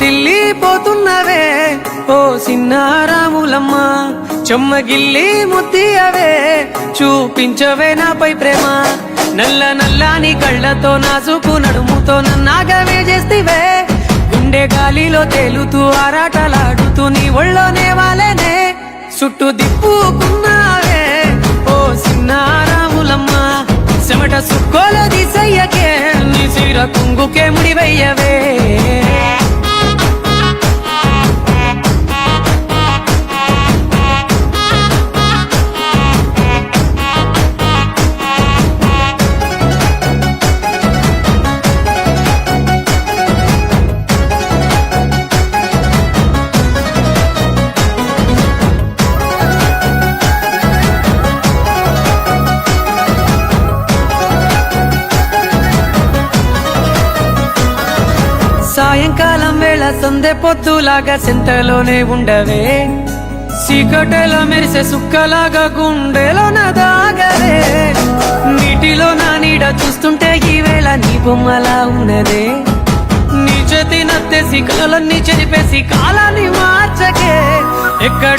విరిసిల్లిపోతున్నవే ఓ సిన్నారాములమ్మ చెమ్మగిల్లి ముద్దియవే చూపించవే నాపై ప్రేమ నల్ల నల్లాని కళ్ళతో నాజుకు నడుముతో నన్నాగవే చేస్తివే గుండె గాలిలో తేలుతూ ఆరాటలాడుతూ నీ ఒళ్ళోనే వాలేనే చుట్టూ దిప్పుకున్నావే ఓ సిన్నారాములమ్మ చెమట సుక్కోల దిశయ్యకే నీ చీర కుంగుకే ముడివయ్యవే సాయంకాలం వేళ సందె పొద్దులాగా సెంతలోనే ఉండవే చీకటలో మెరిసే సుక్కలాగా గుండెలోన దాగవే నీటిలో నా నీడ చూస్తుంటే ఈ వేళ నీ బొమ్మలా ఉన్నదే నీ చేతి నత్తేసి కలలన్నీ చెరిపేసి కాలాన్ని మార్చకే ఎక్కడ